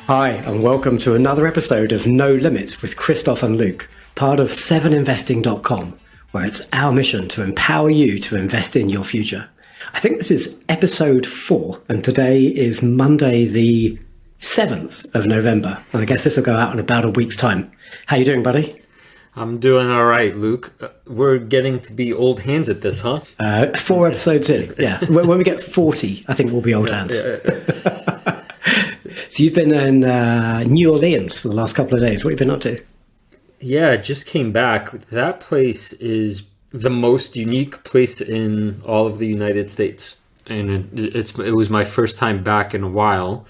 Hi, and welcome to another episode of No Limit with Krzysztof and Luke, part of 7investing.com, where it's our mission to empower you to invest in your future. I think this is episode 4, and today is Monday the 7th of November, and I guess this will go out in about a week's time. How you doing, buddy? I'm doing all right, Luke. We're getting to be old hands at this, huh? 4 episodes in, yeah. When we get 40, I think we'll be old hands. So you've been in New Orleans for the last couple of days. What have you been up to? Yeah, I just came back. That place is the most unique place in all of the United States. And it was my first time back in a while.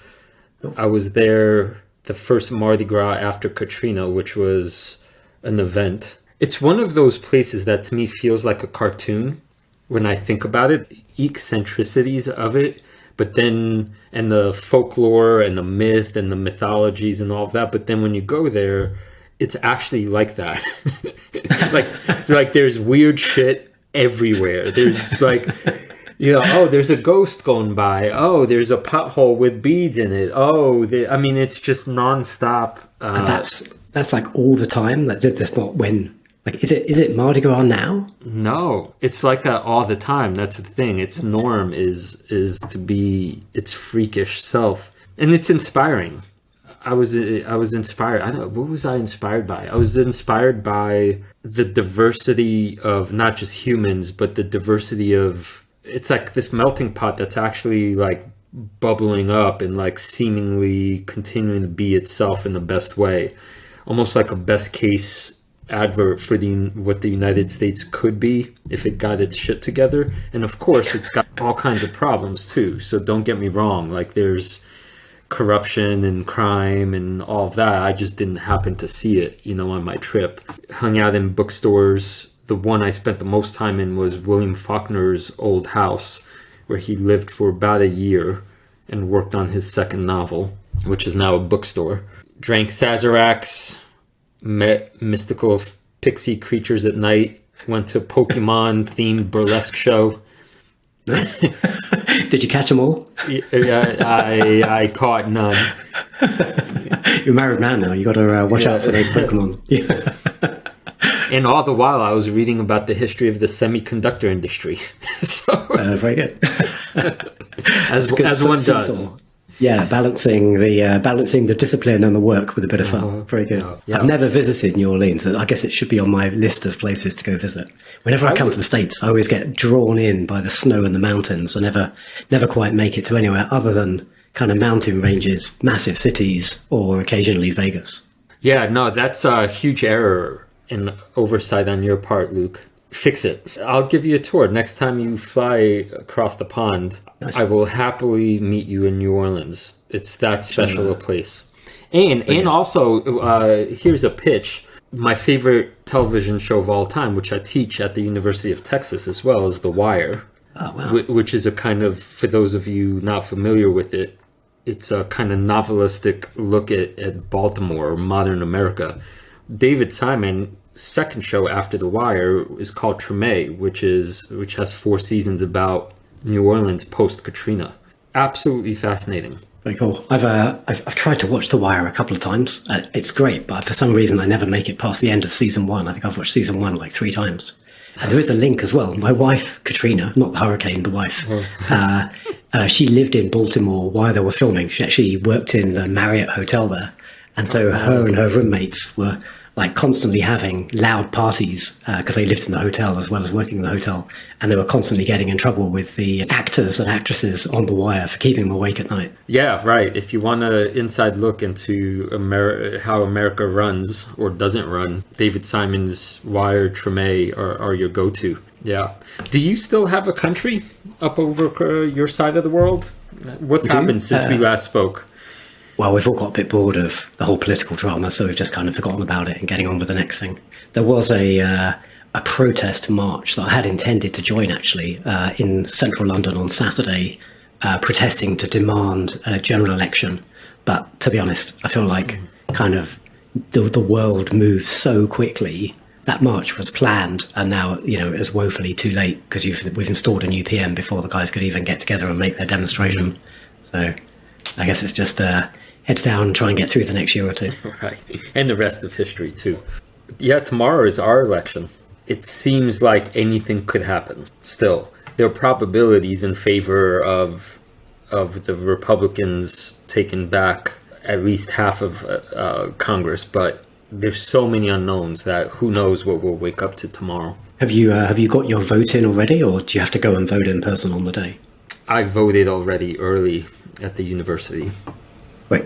I was there the first Mardi Gras after Katrina, which was an event. It's one of those places that to me feels like a cartoon when I think about it. Eccentricities of it. But then, and the folklore and the myth and the mythologies and all of that. But then when you go there, it's actually like that. like there's weird shit everywhere. There's like, oh, there's a ghost going by. Oh, there's a pothole with beads in it. Oh, it's just nonstop. And that's like all the time. That's not when. Like, is it Mardi Gras now? No, it's like that all the time. That's the thing. Its norm is to be its freakish self, and it's inspiring. I was inspired. I don't know, what was I inspired by? I was inspired by the diversity of not just humans, but the diversity of. It's like this melting pot that's actually like bubbling up and like seemingly continuing to be itself in the best way, almost like a best case advert for what the United States could be if it got its shit together. And of course it's got all kinds of problems too, so don't get me wrong, like there's corruption and crime and all of that. I just didn't happen to see it on my trip. Hung out in bookstores. The one I spent the most time in was William Faulkner's old house, where he lived for about a year and worked on his second novel, which is now a bookstore. Drank Sazeracs, met mystical pixie creatures at night, went to a Pokemon themed burlesque show. Did you catch them all? I caught none. You're a married man now. You got to watch out for those Pokemon. Yeah. And all the while I was reading about the history of the semiconductor industry. So very good. as one does. Yeah, balancing the discipline and the work with a bit of fun. Very good. Yeah. I've never visited New Orleans. So I guess it should be on my list of places to go visit. Whenever I come to the States, I always get drawn in by the snow and the mountains. I never quite make it to anywhere other than kind of mountain ranges, massive cities, or occasionally Vegas. Yeah, no, that's a huge error and oversight on your part, Luke. Fix it. I'll give you a tour. Next time you fly across the pond, nice. I will happily meet you in New Orleans. It's that special a place. And also, here's a pitch. My favorite television show of all time, which I teach at the University of Texas as well, is The Wire. Oh, wow. Which is a kind of, for those of you not familiar with it, it's a kind of novelistic look at Baltimore or modern America. David Simon second show after The Wire is called Treme, which has 4 seasons about New Orleans post Katrina. Absolutely fascinating. Very cool. I've tried to watch The Wire a couple of times. It's great, but for some reason I never make it past the end of season 1. I think I've watched season 1 like 3 times. And there is a link as well. My wife, Katrina, not the hurricane, the wife, she lived in Baltimore while they were filming. She actually worked in the Marriott Hotel there. And so her and her roommates were like constantly having loud parties because they lived in the hotel as well as working in the hotel. And they were constantly getting in trouble with the actors and actresses on The Wire for keeping them awake at night. Yeah, right. If you want an inside look into how America runs or doesn't run, David Simon's Wire, Treme are your go-to. Yeah. Do you still have a country up over your side of the world? What's happened since we last spoke? Well, we've all got a bit bored of the whole political drama, so we've just kind of forgotten about it and getting on with the next thing. There was a protest march that I had intended to join, actually, in central London on Saturday, protesting to demand a general election. But to be honest, I feel like kind of the world moves so quickly. That march was planned, and now, it was woefully too late because we've installed a new PM before the guys could even get together and make their demonstration. So I guess it's just heads down and try and get through the next year or two. Right. And the rest of history, too. Yeah, tomorrow is our election. It seems like anything could happen still. There are probabilities in favor of the Republicans taking back at least half of Congress, but there's so many unknowns that who knows what we'll wake up to tomorrow. Have you got your vote in already, or do you have to go and vote in person on the day? I voted already early at the university. Wait.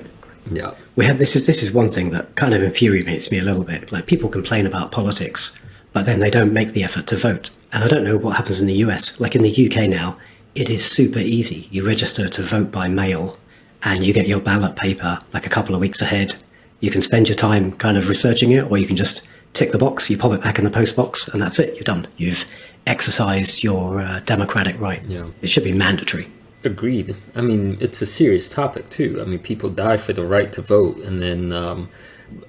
Yeah. We have this is one thing that kind of infuriates me a little bit. Like, people complain about politics, but then they don't make the effort to vote. And I don't know what happens in the US. Like in the UK now, it is super easy. You register to vote by mail and you get your ballot paper like a couple of weeks ahead. You can spend your time kind of researching it, or you can just tick the box, you pop it back in the post box, and that's it. You're done. You've exercised your democratic right. Yeah. It should be mandatory. Agreed. I mean, it's a serious topic too. I mean, people die for the right to vote, and then,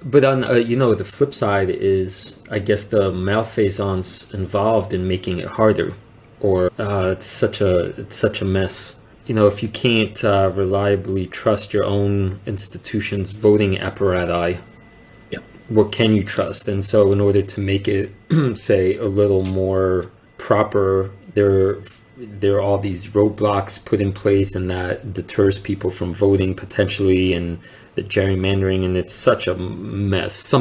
but on the flip side is, I guess, the malfeasance involved in making it harder, or it's such a mess. You know, if you can't reliably trust your own institution's voting apparatus, Yep. what can you trust? And so, in order to make it, say, a little more proper, there are all these roadblocks put in place, and that deters people from voting potentially, and the gerrymandering, and it's such a mess.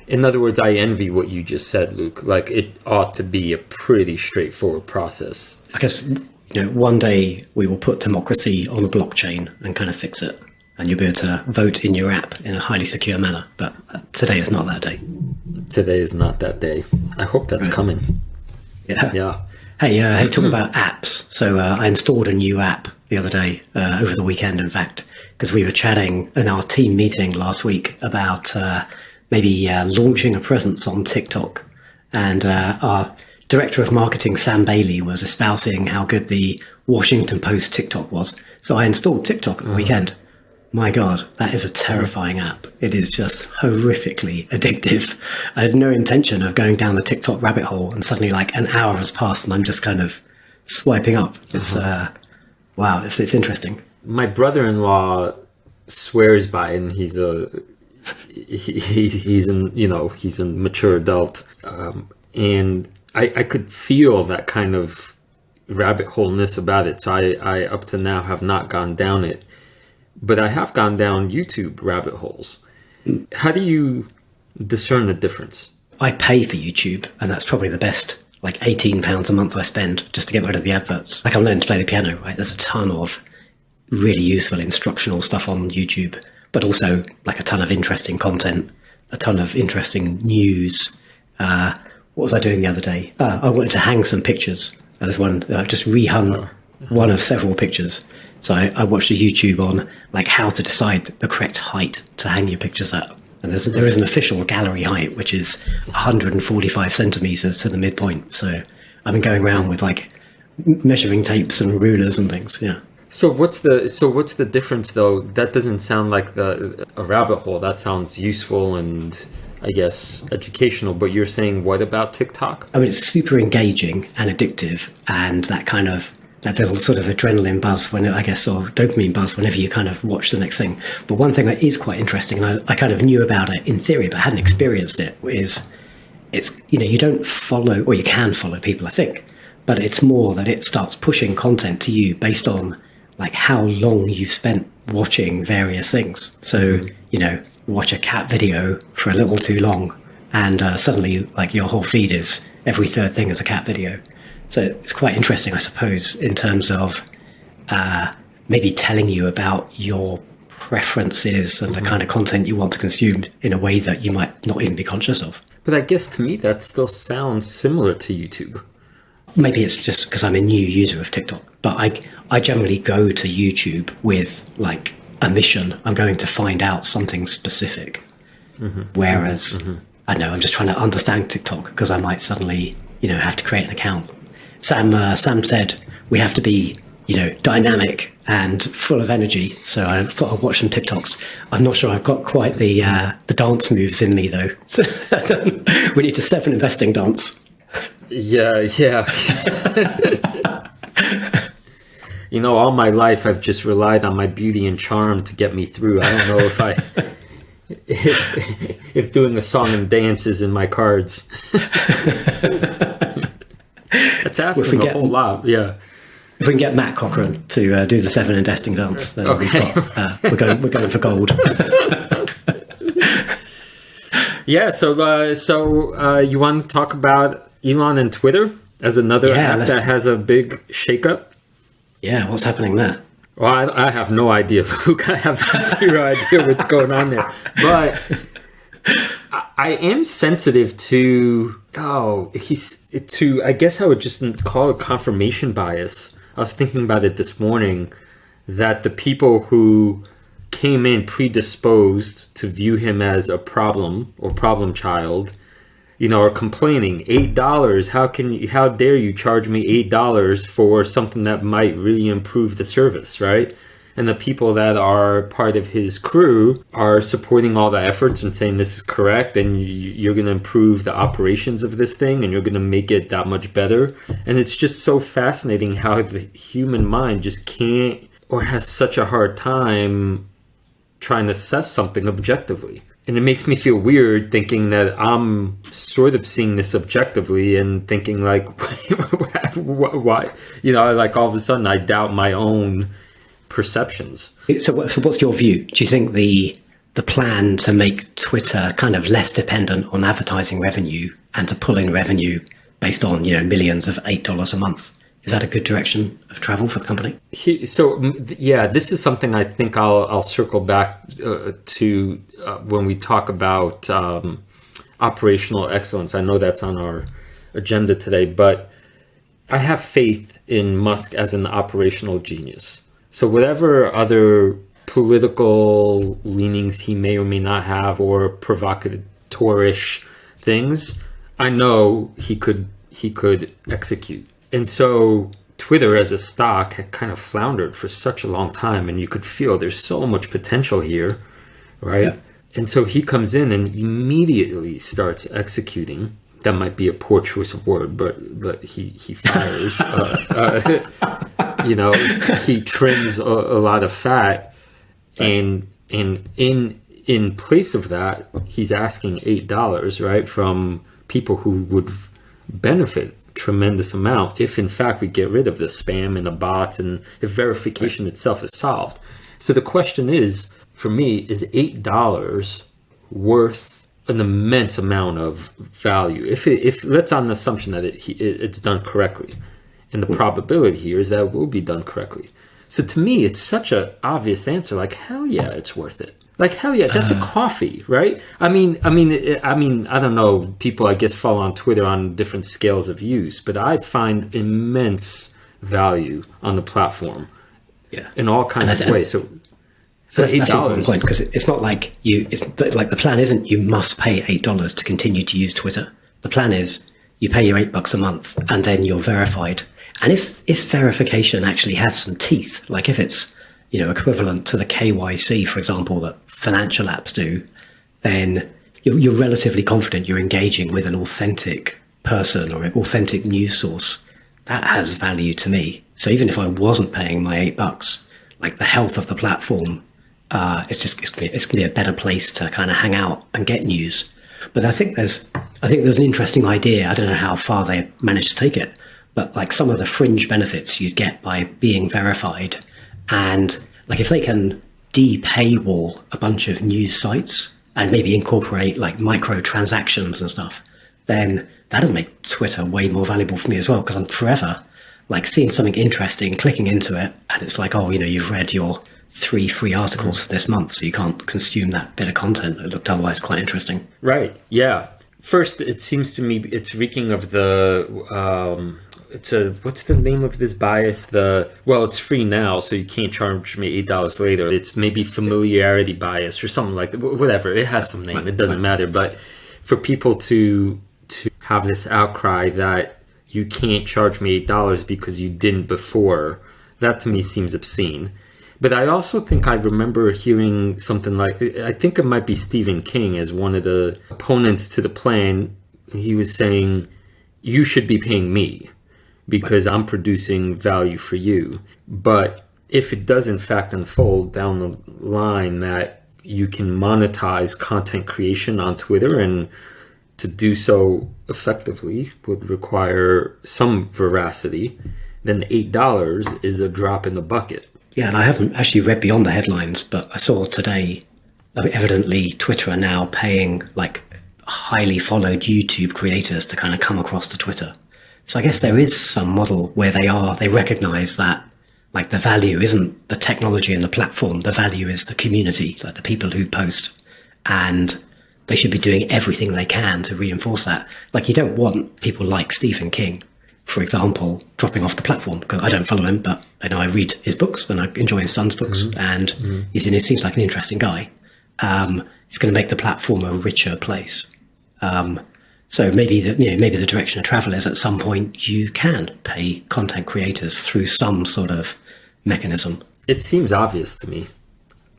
In other words, I envy what you just said, Luke. Like, it ought to be a pretty straightforward process. I guess, one day we will put democracy on a blockchain and kind of fix it, and you'll be able to vote in your app in a highly secure manner. But today is not that day. Today is not that day. I hope that's coming. Yeah. Yeah. Hey, talk about apps. So I installed a new app the other day, over the weekend, in fact, because we were chatting in our team meeting last week about maybe launching a presence on TikTok. And our director of marketing, Sam Bailey, was espousing how good the Washington Post TikTok was. So I installed TikTok at the weekend. My God, that is a terrifying app. It is just horrifically addictive. I had no intention of going down the TikTok rabbit hole, and suddenly like an hour has passed and I'm just kind of swiping up. It's wow, it's interesting. My brother-in-law swears by it, and he's a mature adult, and I could feel that kind of rabbit hole-ness about it. So I up to now have not gone down it. But I have gone down YouTube rabbit holes. How do you discern the difference? I pay for YouTube, and that's probably the best, like £18 a month I spend just to get rid of the adverts. Like, I'm learning to play the piano, right? There's a ton of really useful instructional stuff on YouTube, but also like a ton of interesting content, a ton of interesting news. What was I doing the other day? I wanted to hang some pictures. There's one, I've just rehung one of several pictures. So I watched a YouTube on like how to decide the correct height to hang your pictures at. And there is an official gallery height, which is 145 centimeters to the midpoint. So I've been going around with like measuring tapes and rulers and things. Yeah. So what's the difference though? That doesn't sound like a rabbit hole. That sounds useful and, I guess, educational. But you're saying what about TikTok? I mean, it's super engaging and addictive, and that little sort of adrenaline buzz, or dopamine buzz, whenever you kind of watch the next thing. But one thing that is quite interesting, and I kind of knew about it in theory, but hadn't experienced it, is you don't follow, or you can follow people, I think, but it's more that it starts pushing content to you based on like how long you've spent watching various things. So, watch a cat video for a little too long, and suddenly like your whole feed is every third thing is a cat video. So it's quite interesting, I suppose, in terms of maybe telling you about your preferences and the kind of content you want to consume in a way that you might not even be conscious of. But I guess to me that still sounds similar to YouTube. Maybe it's just because I'm a new user of TikTok, but I generally go to YouTube with like a mission. I'm going to find out something specific. Whereas, I know I'm just trying to understand TikTok because I might suddenly, have to create an account. Sam said we have to be, dynamic and full of energy. So I thought I'd watch some TikToks. I'm not sure I've got quite the dance moves in me though. We need to step an investing dance. Yeah. all my life I've just relied on my beauty and charm to get me through. I don't know if doing a song and dance is in my cards. That's asking a whole lot. Yeah. If we can get Matt Cochran to do the 7 investing dance, then okay. we're going for gold. Yeah. So you want to talk about Elon and Twitter as another app that has a big shakeup? Yeah. What's happening there? Well, I have no idea, Luke. I have zero idea what's going on there. But I am sensitive to I guess I would just call it confirmation bias. I was thinking about it this morning, that the people who came in predisposed to view him as a problem or problem child, are complaining, $8, how dare you charge me $8 for something that might really improve the service, right? And the people that are part of his crew are supporting all the efforts and saying this is correct and you're going to improve the operations of this thing and you're going to make it that much better. And it's just so fascinating how the human mind just can't, or has such a hard time trying to assess something objectively. And it makes me feel weird thinking that I'm sort of seeing this objectively and thinking like, why? Like all of a sudden I doubt my own perceptions. So what's your view? Do you think the plan to make Twitter kind of less dependent on advertising revenue and to pull in revenue based on, millions of $8 a month, is that a good direction of travel for the company? This is something I think I'll circle back to when we talk about operational excellence. I know that's on our agenda today, but I have faith in Musk as an operational genius. So whatever other political leanings he may or may not have, or provocatorish things, I know he could execute. And so Twitter as a stock had kind of floundered for such a long time, and you could feel there's so much potential here, right? Yeah. And so he comes in and immediately starts executing. That might be a poor choice of word, but he fires. He trims a lot of fat, and in place of that, he's asking $8, right, from people who would benefit tremendous amount if in fact we get rid of the spam and the bots and if verification itself is solved. So the question is, for me, is $8 worth an immense amount of value if let's on the assumption that it's done correctly, and the probability here is that it will be done correctly. So to me, it's such an obvious answer, like hell yeah, it's worth it. Like hell yeah, that's a coffee, right? I mean, I don't know. People, I guess, follow on Twitter on different scales of use, but I find immense value on the platform, in all kinds of ways. So that's an important point, because it's not like it's like the plan isn't you must pay $8 to continue to use Twitter. The plan is you pay your $8 a month and then you're verified. And if verification actually has some teeth, like if it's equivalent to the KYC, for example, that financial apps do, then you're relatively confident you're engaging with an authentic person or an authentic news source. That has value to me. So even if I wasn't paying my $8, like the health of the platform, it's going to be a better place to kind of hang out and get news. But I think there's an interesting idea. I don't know how far they managed to take it, but like some of the fringe benefits you'd get by being verified, and like if they can de-paywall a bunch of news sites and maybe incorporate like micro transactions and stuff, then that'll make Twitter way more valuable for me as well, because I'm forever like seeing something interesting, clicking into it, and it's like, oh, you've read your 3 free articles for this month, so you can't consume that bit of content that looked otherwise quite interesting. Right. Yeah. First, it seems to me it's reeking of the what's the name of this bias? It's free now, so you can't charge me $8 later. It's maybe familiarity bias or something like that. Whatever. It has some name. It doesn't matter. But for people to have this outcry that you can't charge me $8 because you didn't before, that to me seems obscene. But I also think I remember hearing something like, I think it might be Stephen King as one of the opponents to the plan. He was saying, you should be paying me. because I'm producing value for you. But if it does in fact unfold down the line that you can monetize content creation on Twitter, and to do so effectively would require some veracity, then $8 is a drop in the bucket. Yeah, and I haven't actually read beyond the headlines, but I saw today, evidently Twitter are now paying like highly followed YouTube creators to kind of come across to Twitter. So I guess there is some model where they recognize that like the value isn't the technology and the platform, the value is the community, like the people who post, and they should be doing everything they can to reinforce that. Like you don't want people like Stephen King, for example, dropping off the platform, because I don't follow him, but I know I read his books and I enjoy his son's books, and he seems like an interesting guy. It's going to make the platform a richer place. So maybe the direction of travel is at some point you can pay content creators through some sort of mechanism. It seems obvious to me.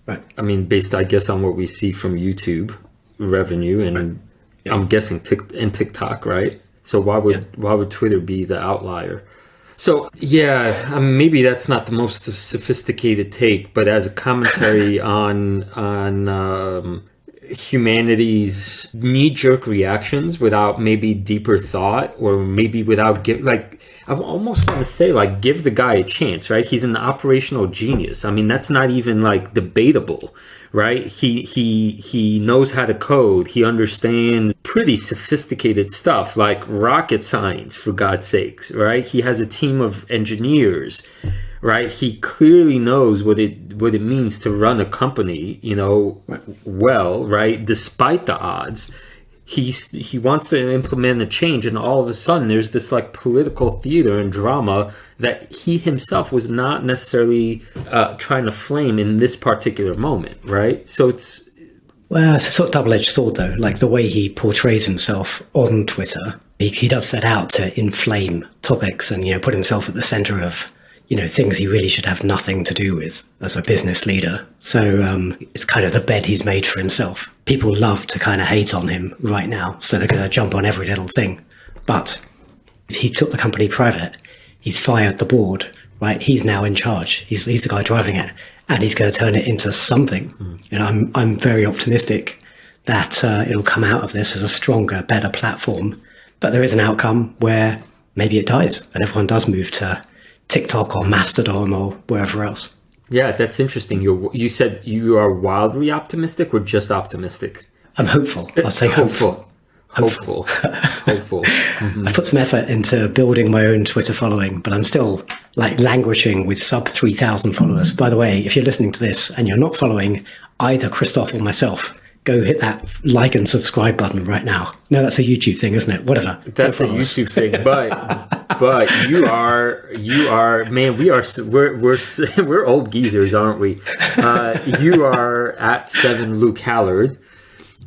Right. I mean, based, I guess, on what we see from YouTube revenue, and right. Yeah. I'm guessing TikTok, right? So why would Twitter be the outlier? So yeah, I mean, maybe that's not the most sophisticated take, but as a commentary on humanity's knee-jerk reactions without maybe deeper thought, or maybe without I almost want to say, like, give the guy a chance, right? He's an operational genius. I mean, that's not even like debatable, right? He knows how to code. He understands pretty sophisticated stuff like rocket science, for God's sakes, right? He has a team of engineers, right? He clearly knows what it means to run a company, well, right? Despite the odds. He wants to implement a change, and all of a sudden there's this like political theater and drama that he himself was not necessarily trying to flame in this particular moment, right? So it's a sort of double-edged sword, though. Like the way he portrays himself on Twitter, he does set out to inflame topics and put himself at the center of things he really should have nothing to do with as a business leader. So it's kind of the bed he's made for himself. People love to kind of hate on him right now, so they're going to jump on every little thing. But if he took the company private, he's fired the board, right? He's now in charge. He's the guy driving it, and he's going to turn it into something. I'm very optimistic that it'll come out of this as a stronger, better platform. But there is an outcome where maybe it dies, and everyone does move to TikTok or Mastodon or wherever else. Yeah, that's interesting. You said you are wildly optimistic or just optimistic? I'm hopeful. I'll say hopeful. Hopeful. Mm-hmm. I've put some effort into building my own Twitter following, but I'm still like languishing with sub 3,000 followers. By the way, if you're listening to this and you're not following either Krzysztof or myself, go hit that like and subscribe button right now. No, that's a YouTube thing, isn't it? Whatever. That's a YouTube thing, but you are, man, we're old geezers, aren't we? You are at 7 Luke Hallard,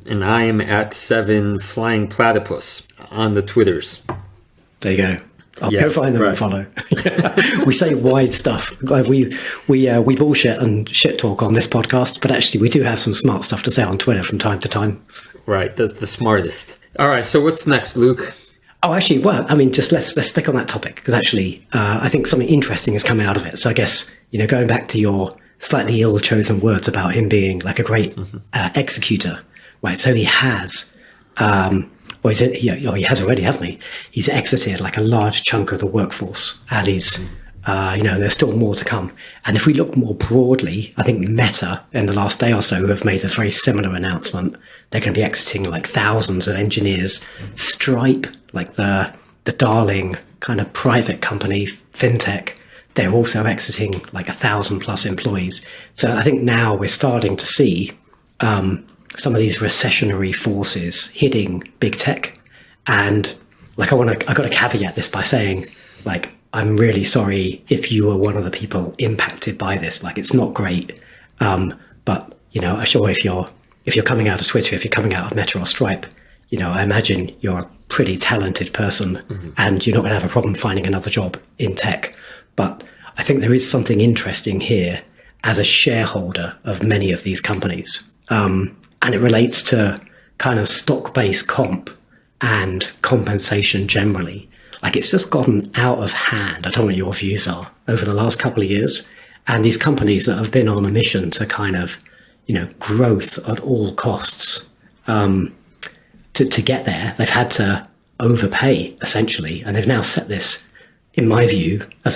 and I am at 7 Flying Platypus on the Twitters. There you go. I'll go find them and follow. We say wise stuff. We bullshit and shit talk on this podcast, but actually we do have some smart stuff to say on Twitter from time to time. Right, that's the smartest. All right, so what's next, Luke? Oh, actually, well, I mean, just let's stick on that topic, because actually, I think something interesting has come out of it. So I guess, going back to your slightly ill-chosen words about him being like a great executor, right? So he has, he has already, hasn't he? He's exited like a large chunk of the workforce, and he's, there's still more to come. And if we look more broadly, I think Meta in the last day or so have made a very similar announcement. They're going to be exiting like thousands of engineers. Stripe, like the darling kind of private company, fintech, they're also exiting like 1,000+ employees. So I think now we're starting to see some of these recessionary forces hitting big tech. And like I got to caveat this by saying, like, I'm really sorry if you were one of the people impacted by this. Like, it's not great. But I'm sure if you're coming out of Twitter, if you're coming out of Meta or Stripe, I imagine you're a pretty talented person, and you're not going to have a problem finding another job in tech. But I think there is something interesting here as a shareholder of many of these companies. And it relates to kind of stock-based comp and compensation generally. Like it's just gotten out of hand. I don't know what your views are over the last couple of years. And these companies that have been on a mission to kind of, growth at all costs, to get there, they've had to overpay essentially. And they've now set this, in my view, as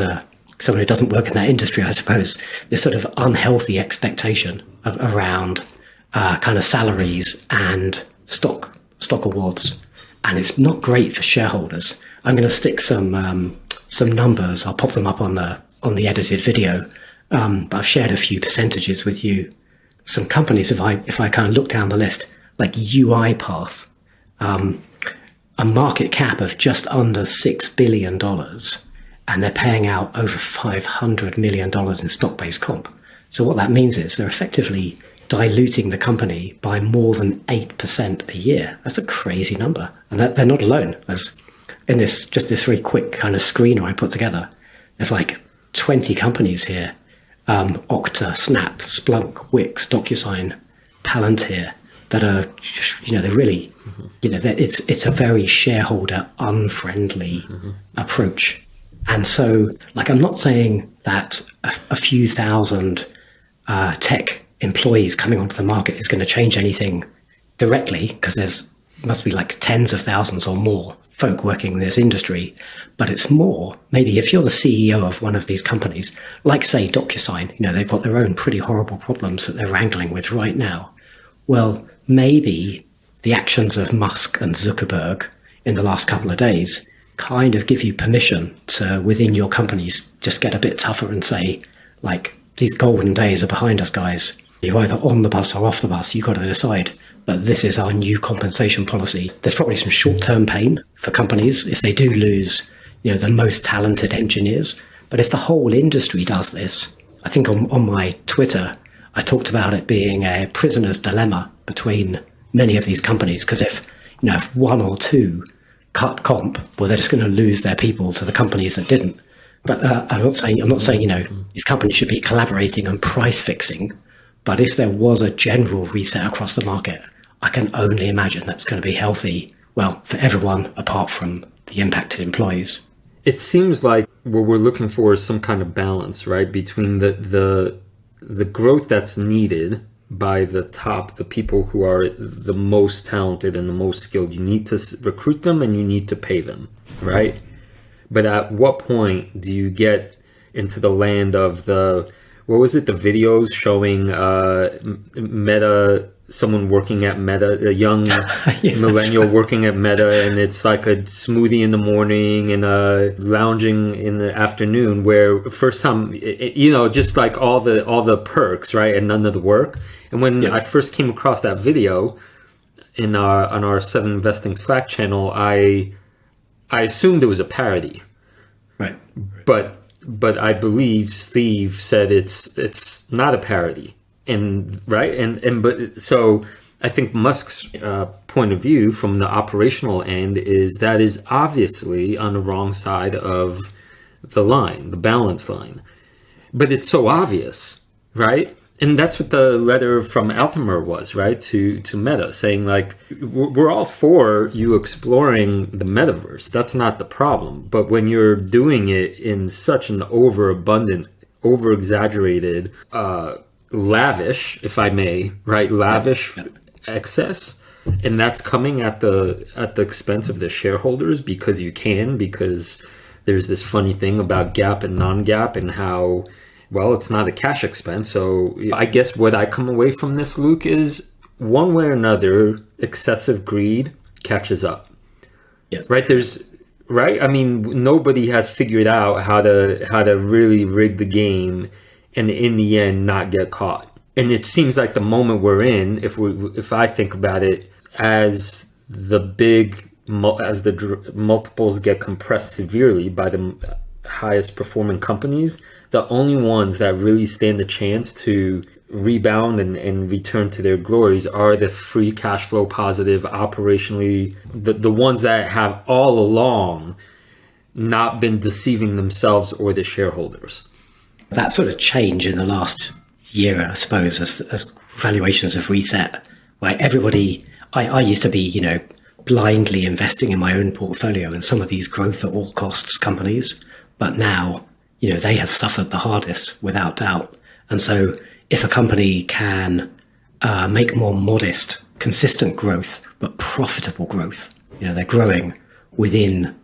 someone who doesn't work in that industry, I suppose, this sort of unhealthy expectation around kind of salaries and stock awards. And it's not great for shareholders. I'm going to stick some numbers. I'll pop them up on the edited video. But I've shared a few percentages with you. Some companies, if I kind of look down the list, like UiPath, a market cap of just under $6 billion, and they're paying out over $500 million in stock-based comp. So what that means is they're effectively diluting the company by more than 8% a year. That's a crazy number. And they're not alone. As in this very quick kind of screener I put together, there's like 20 companies here. Okta, Snap, Splunk, Wix, DocuSign, Palantir, that are, they're really, it's a very shareholder unfriendly approach. And so, like, I'm not saying that a few thousand tech employees coming onto the market is going to change anything directly, because must be like tens of thousands or more folk working in this industry. But it's more, maybe if you're the CEO of one of these companies, like say DocuSign, they've got their own pretty horrible problems that they're wrangling with right now. Well, maybe the actions of Musk and Zuckerberg in the last couple of days kind of give you permission to, within your companies, just get a bit tougher and say, like, these golden days are behind us, guys. You're either on the bus or off the bus. You've got to decide. But this is our new compensation policy. There's probably some short-term pain for companies if they do lose, the most talented engineers. But if the whole industry does this, I think on my Twitter, I talked about it being a prisoner's dilemma between many of these companies. Because if one or two cut comp, well, they're just going to lose their people to the companies that didn't. But I'm not saying these companies should be collaborating and price fixing. But if there was a general reset across the market, I can only imagine that's going to be healthy, well, for everyone apart from the impacted employees. It seems like what we're looking for is some kind of balance, right, between the growth that's needed by the top, the people who are the most talented and the most skilled. You need to recruit them and you need to pay them, right? But at what point do you get into the land of the videos showing Meta, someone working at Meta, a young millennial working at Meta, and it's like a smoothie in the morning and lounging in the afternoon, where first time, just like all the perks, right, and none of the work. And when I first came across that video on our 7 Investing Slack channel, I assumed it was a parody, right? But I believe Steve said it's not a parody, so I think Musk's point of view from the operational end is obviously on the wrong side of the line, the balance line, but it's so obvious, right? And that's what the letter from Altimer was, right, to Meta, saying like, we're all for you exploring the metaverse. That's not the problem. But when you're doing it in such an overabundant, over-exaggerated, lavish, if I may, right, lavish excess, and that's coming at the expense of the shareholders because there's this funny thing about GAAP and non-GAAP and how, well, it's not a cash expense. So I guess what I come away from this, Luke, is one way or another, excessive greed catches up. Yeah. Right? I mean, nobody has figured out how to really rig the game and in the end not get caught. And it seems like the moment we're in, if I think about it, as the multiples get compressed severely by the highest performing companies, the only ones that really stand a chance to rebound and return to their glories are the free cash flow positive, operationally, the ones that have all along not been deceiving themselves or the shareholders. That sort of change in the last year, I suppose, as valuations have reset, right? Everybody, I used to be, blindly investing in my own portfolio in some of these growth at all costs companies. But now, they have suffered the hardest without doubt. And so if a company can make more modest, consistent growth, but profitable growth, they're growing within,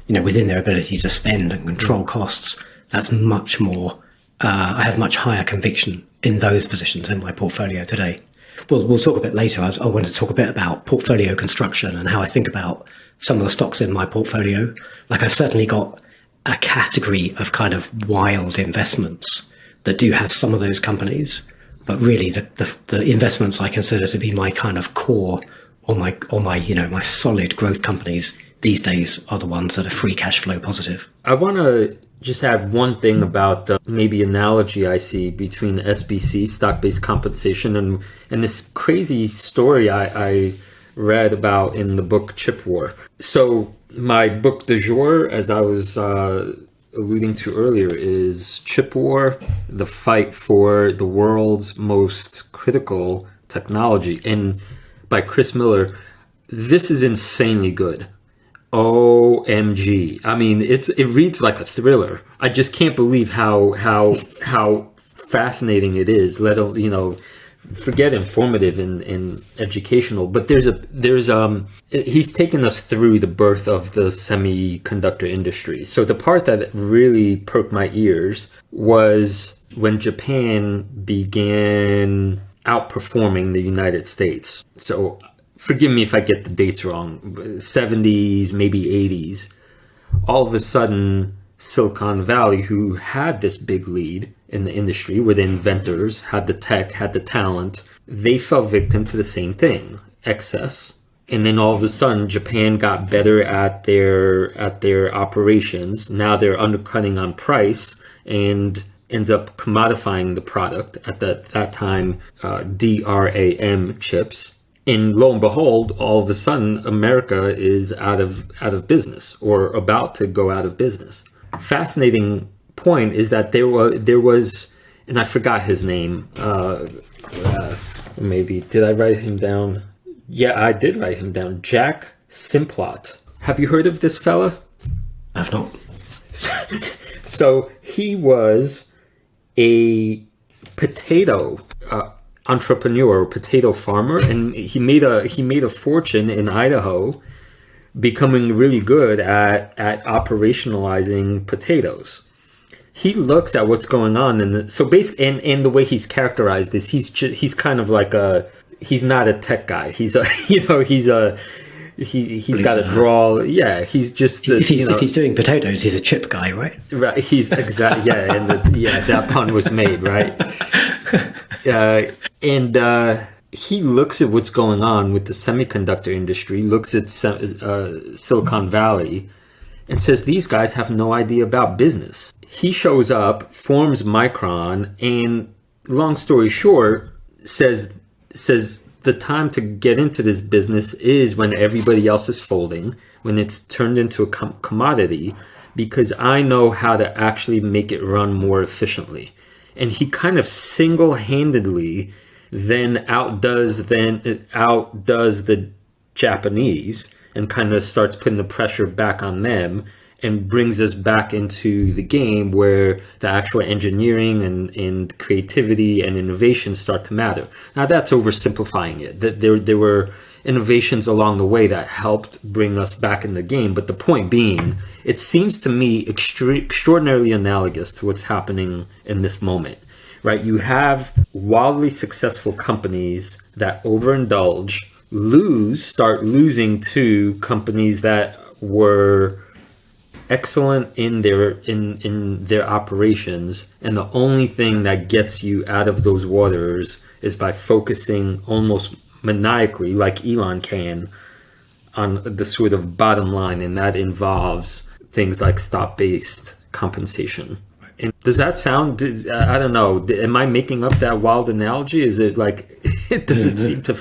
within their ability to spend and control costs, that's much more, I have much higher conviction in those positions in my portfolio today. We'll talk a bit later. I want to talk a bit about portfolio construction and how I think about some of the stocks in my portfolio. Like, I've certainly got a category of kind of wild investments that do have some of those companies, but really the investments I consider to be my kind of core or my my solid growth companies these days are the ones that are free cash flow positive. I want to just add one thing about the maybe analogy I see between SBC, stock-based compensation, and this crazy story I read about in the book Chip War. So my book du jour, as I was alluding to earlier, is Chip War, the fight for the world's most critical technology, and by Chris Miller. This is insanely good. OMG. I mean, it reads like a thriller. I just can't believe how fascinating it is, let alone, forget informative and educational, but he's taken us through the birth of the semiconductor industry. So the part that really perked my ears was when Japan began outperforming the United States. So forgive me if I get the dates wrong, 70s, maybe 80s. All of a sudden, Silicon Valley, who had this big lead in the industry, were the inventors, had the tech, had the talent, they fell victim to the same thing, excess. And then all of a sudden, Japan got better at their operations. Now they're undercutting on price and ends up commodifying the product at that time, DRAM chips. And lo and behold, all of a sudden, America is out of business or about to go out of business. Fascinating point is that there was, and I forgot his name. Maybe did I write him down? Yeah, I did write him down. Jack Simplot. Have you heard of this fella? I've not. So he was a potato entrepreneur, potato farmer, and he made a fortune in Idaho, becoming really good at operationalizing potatoes. He looks at what's going on, and the way he's characterized this, he's kind of like he's not a tech guy. He's got a drawl. Yeah, he's just if he's doing potatoes, he's a chip guy, right? Right. He's exactly that pun was made, right? He looks at what's going on with the semiconductor industry, looks at Silicon Valley, and says these guys have no idea about business. He shows up, forms Micron, and long story short, says the time to get into this business is when everybody else is folding, when it's turned into a commodity, because I know how to actually make it run more efficiently. And he kind of single-handedly then outdoes the Japanese and kind of starts putting the pressure back on them and brings us back into the game where the actual engineering and creativity and innovation start to matter. Now that's oversimplifying it. There were innovations along the way that helped bring us back in the game, but the point being, it seems to me extraordinarily analogous to what's happening in this moment, right? You have wildly successful companies that overindulge, start losing to companies that were excellent in their operations, and the only thing that gets you out of those waters is by focusing almost maniacally, like Elon can, on the sort of bottom line, and that involves things like stock-based compensation. And does that sound, I don't know, am I making up that wild analogy? Is it like, does it seem to...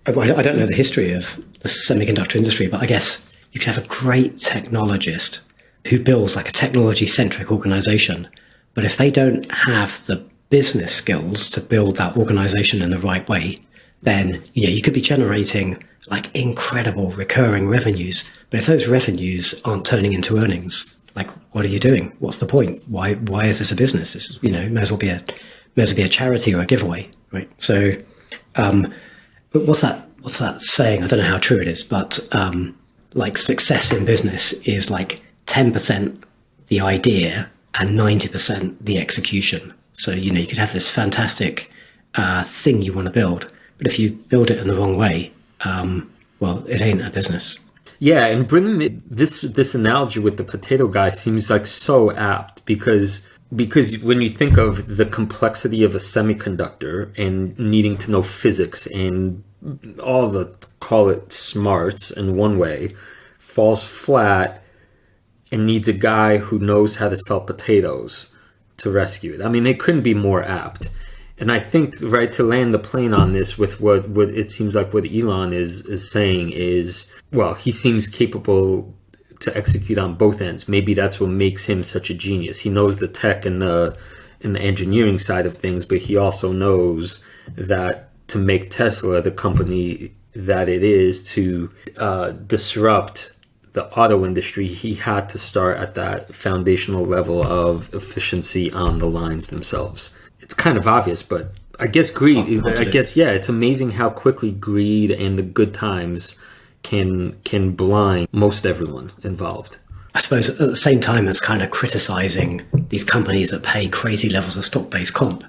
I don't know the history of the semiconductor industry, but I guess you could have a great technologist who builds like a technology-centric organization, but if they don't have the business skills to build that organization in the right way, then you could be generating like incredible recurring revenues. But if those revenues aren't turning into earnings, like what are you doing? What's the point? Why is this a business? It's, may as well be a charity or a giveaway, right? So, but what's that saying? I don't know how true it is, but like success in business is like 10% the idea and 90% the execution. So, you could have this fantastic thing you want to build, but if you build it in the wrong way, well, it ain't a business. Yeah, and bringing this analogy with the potato guy seems like so apt because when you think of the complexity of a semiconductor and needing to know physics and all the, call it smarts in one way, falls flat and needs a guy who knows how to sell potatoes to rescue it. I mean, they couldn't be more apt. And I think, right, to land the plane on this with what it seems like what Elon is saying is, well, he seems capable to execute on both ends. Maybe that's what makes him such a genius. He knows the tech and the engineering side of things, but he also knows that to make Tesla the company that it is, to disrupt the auto industry, he had to start at that foundational level of efficiency on the lines themselves. It's kind of obvious, but I guess greed, it's amazing how quickly greed and the good times can blind most everyone involved. I suppose at the same time as kind of criticizing these companies that pay crazy levels of stock-based comp,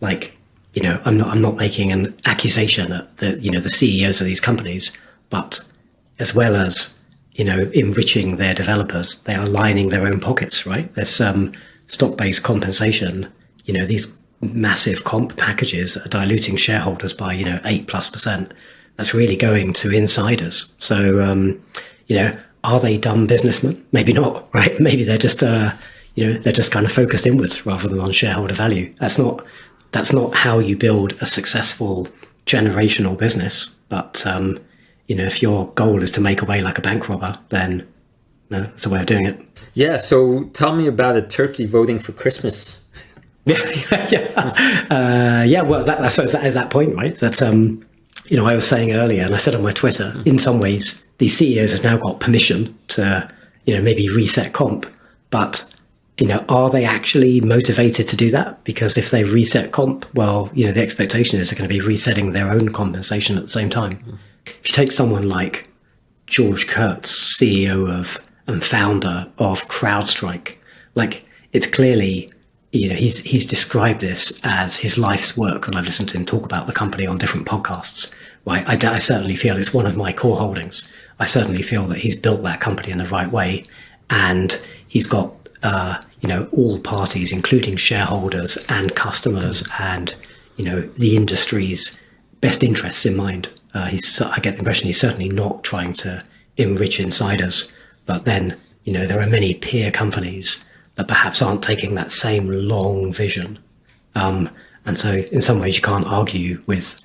like, I'm not making an accusation at the CEOs of these companies, but as well as, enriching their developers, they are lining their own pockets, right? There's some stock-based compensation, these massive comp packages are diluting shareholders by 8+%. That's really going to insiders. So are they dumb businessmen? Maybe not, right? Maybe they're just they're just kind of focused inwards rather than on shareholder value. That's not how you build a successful generational business. But if your goal is to make away like a bank robber, then no, it's a way of doing it. Yeah. So tell me about a turkey voting for Christmas. Well, I suppose that is that point, right? That I was saying earlier, and I said on my Twitter, in some ways, these CEOs have now got permission to, maybe reset comp, but are they actually motivated to do that? Because if they reset comp, well, the expectation is they're going to be resetting their own compensation at the same time. If you take someone like George Kurtz, CEO of and founder of CrowdStrike, like it's clearly, he's described this as his life's work, and I've listened to him talk about the company on different podcasts. Right, I certainly feel it's one of my core holdings. I certainly feel that he's built that company in the right way, and he's got all parties, including shareholders and customers, and the industry's best interests in mind. I get the impression he's certainly not trying to enrich insiders, but then there are many peer companies that perhaps aren't taking that same long vision, and so in some ways you can't argue with.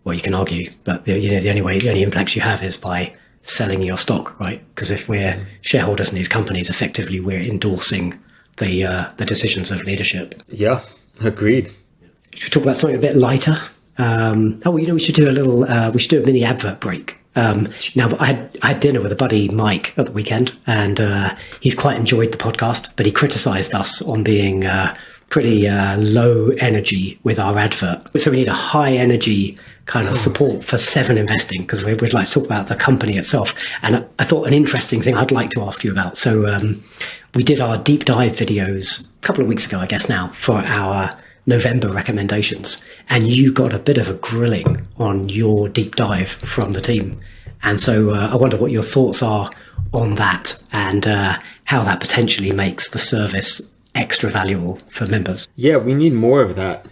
Well, you can argue, but the only impact you have is by selling your stock, right? Because if we're shareholders in these companies, effectively we're endorsing the decisions of leadership. Yeah, agreed. Should we talk about something a bit lighter? We should do a mini advert break. Now, I had dinner with a buddy, Mike, at the weekend, and he's quite enjoyed the podcast, but he criticised us on being pretty low energy with our advert. So we need a high energy kind of support for Seven Investing, because we'd like to talk about the company itself. And I thought an interesting thing I'd like to ask you about. So we did our deep dive videos a couple of weeks ago, I guess now, for our November recommendations. And you got a bit of a grilling on your deep dive from the team. And so I wonder what your thoughts are on that, and how that potentially makes the service extra valuable for members. Yeah, we need more of that.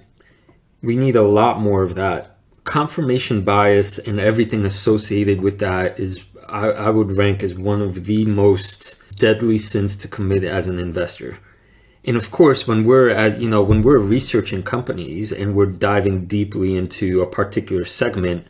We need a lot more of that. Confirmation bias and everything associated with that is, I would rank as one of the most deadly sins to commit as an investor. And of course, when we're researching companies and we're diving deeply into a particular segment,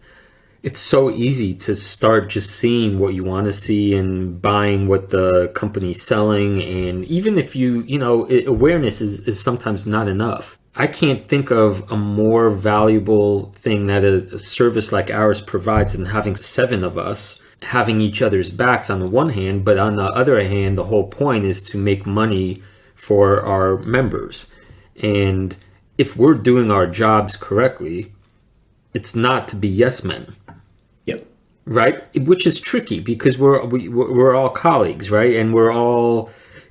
it's so easy to start just seeing what you want to see and buying what the company's selling. And even if awareness is sometimes not enough. I can't think of a more valuable thing that a service like ours provides than having 7 of us having each other's backs on the one hand, but on the other hand, the whole point is to make money for our members. And if we're doing our jobs correctly, it's not to be yes men. Yep. Right? Which is tricky because we're all colleagues, right? And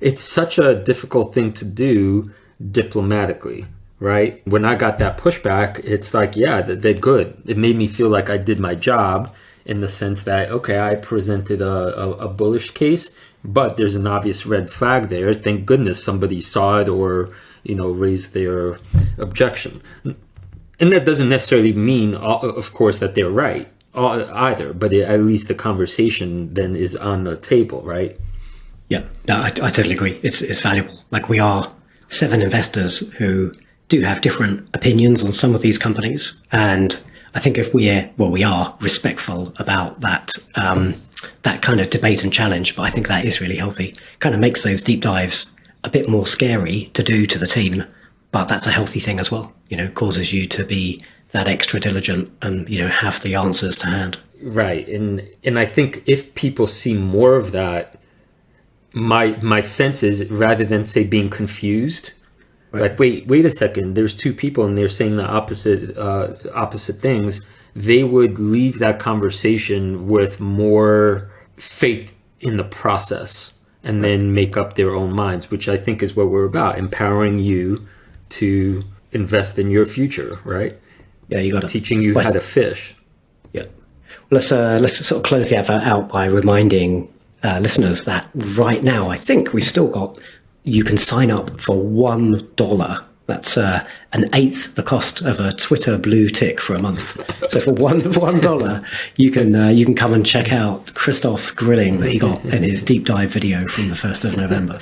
it's such a difficult thing to do diplomatically, right? When I got that pushback, it's like, yeah, they're good. It made me feel like I did my job in the sense that, okay, I presented a bullish case, but there's an obvious red flag there. Thank goodness somebody saw it or, raised their objection. And that doesn't necessarily mean, of course, that they're right either, but at least the conversation then is on the table, right? Yeah, no, I totally agree. It's valuable. Like, we are 7 investors who do have different opinions on some of these companies. And I think if we are respectful about that, that kind of debate and challenge, but I think that is really healthy. Kind of makes those deep dives a bit more scary to do to the team, but that's a healthy thing as well. Causes you to be that extra diligent and, have the answers to hand. Right. And I think if people see more of that, my sense is, rather than say being confused, right, like, wait a second, there's 2 people and they're saying the opposite things, they would leave that conversation with more faith in the process and then make up their own minds, which I think is what we're about, empowering you to invest in your future, right? Yeah, you got it. Teaching you how to fish. Yeah. Let's sort of close the advert out by reminding listeners that right now, I think we've still got, you can sign up for $1. That's an eighth the cost of a Twitter blue tick for a month. So for $1, you can come and check out Krzysztof's grilling that he got in his deep dive video from the 1st of November.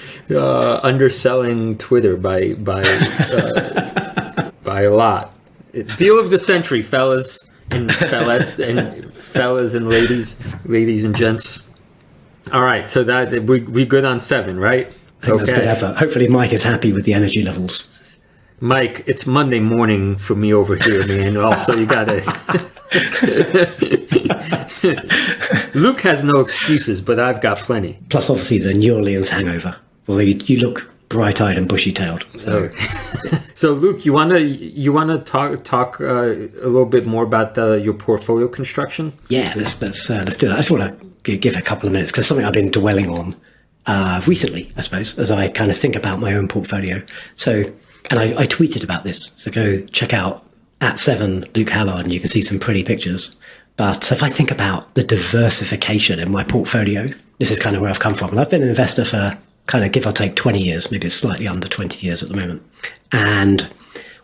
Underselling Twitter by by a lot. Deal of the century, fellas and fellas and ladies and gents. All right, so that we good on 7, right? I think that's good effort. Hopefully Mike is happy with the energy levels. Mike, it's Monday morning for me over here, man. Also, you gotta. Luke has no excuses, but I've got plenty. Plus, obviously, the New Orleans hangover. Well, you look bright-eyed and bushy-tailed. So, so Luke, you wanna talk a little bit more about your portfolio construction? Yeah, let's do that. I just want to give a couple of minutes because something I've been dwelling on recently, I suppose, as I kind of think about my own portfolio. So. And I tweeted about this, so go check out @7 Luke Hallard and you can see some pretty pictures. But if I think about the diversification in my portfolio, this is kind of where I've come from. And I've been an investor for kind of give or take 20 years, maybe it's slightly under 20 years at the moment. And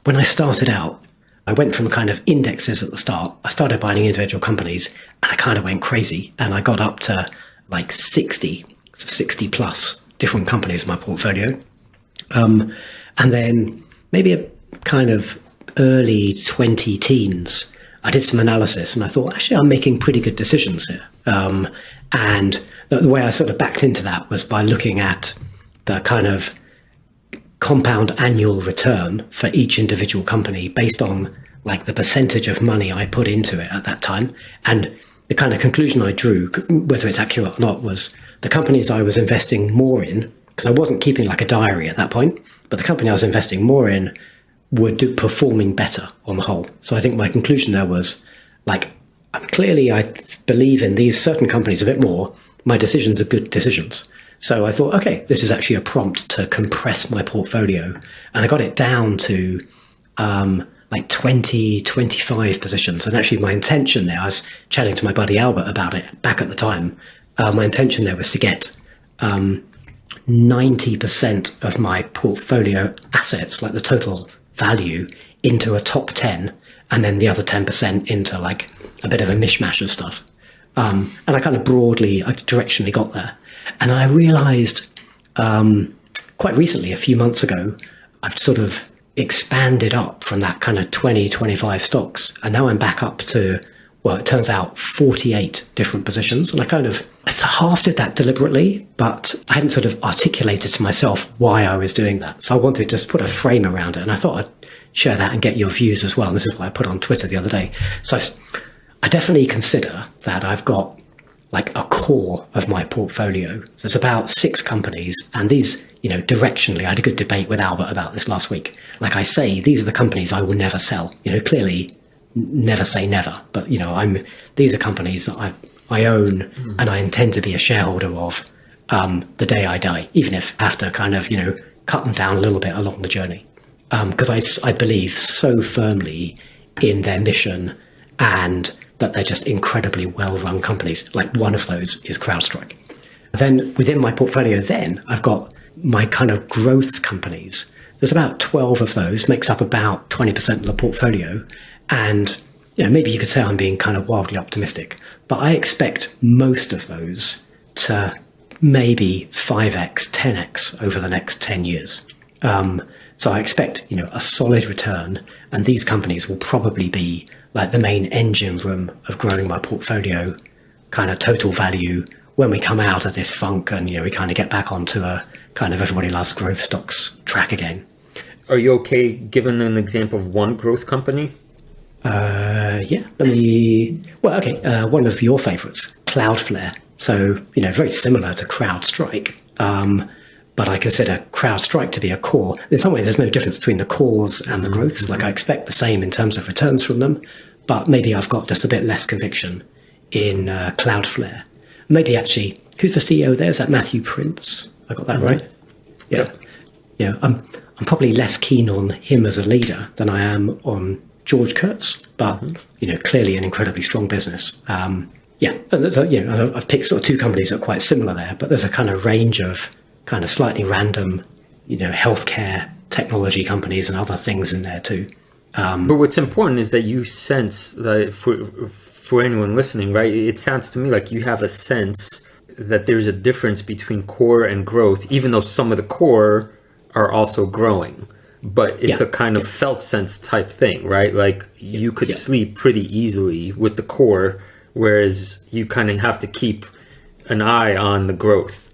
when I started out, I went from kind of indexes at the start. I started buying individual companies and I kind of went crazy. And I got up to like 60 plus different companies in my portfolio. And then maybe a kind of early 20 teens, I did some analysis and I thought, actually, I'm making pretty good decisions here. And the way I sort of backed into that was by looking at the kind of compound annual return for each individual company based on like the percentage of money I put into it at that time. And the kind of conclusion I drew, whether it's accurate or not, was the companies I was investing more in, because I wasn't keeping like a diary at that point, but the company I was investing more in were performing better on the whole. So I think my conclusion there was like, clearly I believe in these certain companies a bit more. My decisions are good decisions. So I thought, okay, this is actually a prompt to compress my portfolio. And I got it down to like 20, 25 positions. And actually my intention there, I was chatting to my buddy Albert about it back at the time. My intention there was to get 90% of my portfolio assets, like the total value, into a top 10, and then the other 10% into like a bit of a mishmash of stuff. And I kind of directionally got there. And I realized quite recently, a few months ago, I've sort of expanded up from that kind of 20, 25 stocks. And now I'm back up to, well, it turns out 48 different positions. And I half did that deliberately, but I hadn't sort of articulated to myself why I was doing that. So I wanted to just put a frame around it. And I thought I'd share that and get your views as well. And this is what I put on Twitter the other day. So I definitely consider that I've got like a core of my portfolio. So it's about 6 companies, and these, directionally, I had a good debate with Albert about this last week. Like I say, these are the companies I will never sell. Clearly, never say never, but these are companies that I own and I intend to be a shareholder of the day I die, even if I have to kind of cut them down a little bit along the journey, because I believe so firmly in their mission and that they're just incredibly well-run companies. Like one of those is CrowdStrike. Then within my portfolio, I've got my kind of growth companies. There's about 12 of those, makes up about 20% of the portfolio. And maybe you could say I'm being kind of wildly optimistic, but I expect most of those to maybe 5x, 10x over the next 10 years. So I expect, a solid return, and these companies will probably be like the main engine room of growing my portfolio kind of total value when we come out of this funk and, we kind of get back onto a kind of everybody loves growth stocks track again. Are you okay giving an example of one growth company? Yeah, one of your favorites, Cloudflare. So, very similar to CrowdStrike. But I consider CrowdStrike to be a core. In some ways, there's no difference between the cores and the growths. Like I expect the same in terms of returns from them, but maybe I've got just a bit less conviction in Cloudflare. Maybe actually, who's the CEO there? Is that Matthew Prince? I got that right? Yeah. Yep. I'm probably less keen on him as a leader than I am on George Kurtz, but clearly an incredibly strong business. I've picked sort of 2 companies that are quite similar there, but there's a kind of range of kind of slightly random, healthcare technology companies and other things in there too. But what's important is that you sense that for anyone listening, right? It sounds to me like you have a sense that there's a difference between core and growth, even though some of the core are also growing. But it's a kind of felt sense type thing, right? Like you could sleep pretty easily with the core, whereas you kind of have to keep an eye on the growth.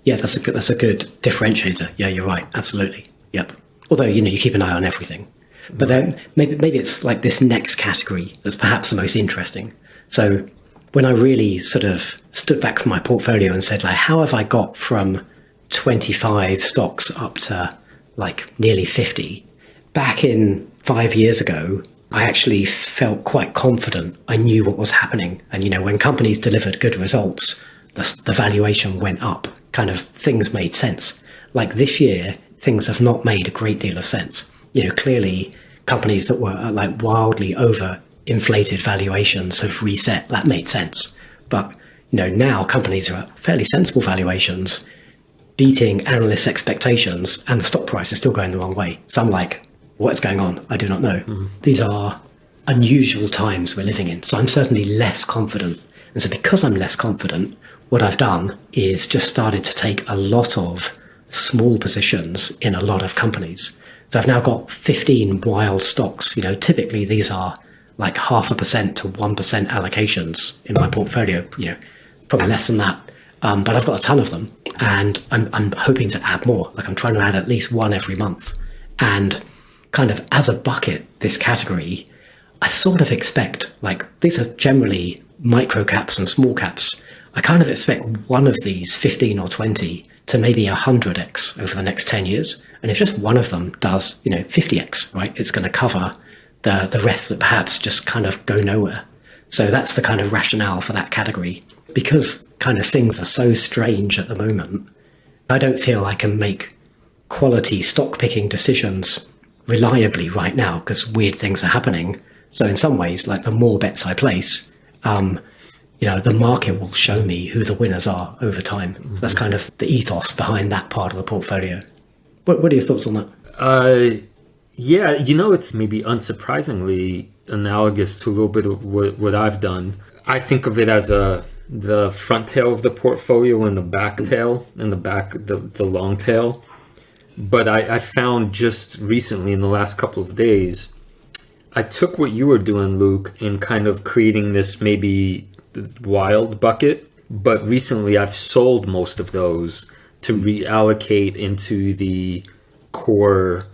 Yeah, that's a good differentiator. Yeah, you're right. Absolutely. Yep. Although, you keep an eye on everything. But then maybe it's like this next category that's perhaps the most interesting. So when I really sort of stood back from my portfolio and said, like, how have I got from 25 stocks up to like nearly 50? Back in 5 years ago, I actually felt quite confident. I knew what was happening. And, when companies delivered good results, the valuation went up. Kind of things made sense. Like this year, things have not made a great deal of sense. Clearly companies that were like wildly over inflated valuations have reset. That made sense. But, now companies are at fairly sensible valuations, beating analysts' expectations, and the stock price is still going the wrong way. So I'm like, what's going on? I do not know. These are unusual times we're living in. So I'm certainly less confident. And so because I'm less confident, what I've done is just started to take a lot of small positions in a lot of companies. So I've now got 15 wild stocks. Typically these are like 0.5% to 1% allocations in my portfolio, probably less than that. But I've got a ton of them, and I'm hoping to add more. Like I'm trying to add at least one every month. And kind of as a bucket, this category, I sort of expect, like these are generally micro caps and small caps. I kind of expect one of these 15 or 20 to maybe 100x over the next 10 years. And if just one of them does, 50x, right, it's going to cover the rest that perhaps just kind of go nowhere. So that's the kind of rationale for that category. Because kind of things are so strange at the moment, I don't feel I can make quality stock picking decisions reliably right now because weird things are happening. So in some ways, like the more bets I place, the market will show me who the winners are over time. That's kind of the ethos behind that part of the portfolio. What are your thoughts on that? It's maybe unsurprisingly analogous to a little bit of what I've done. I think of it as the front tail of the portfolio and the back tail, and the long tail. But I found just recently in the last couple of days, I took what you were doing, Luke, in kind of creating this maybe wild bucket. But recently I've sold most of those to reallocate into the core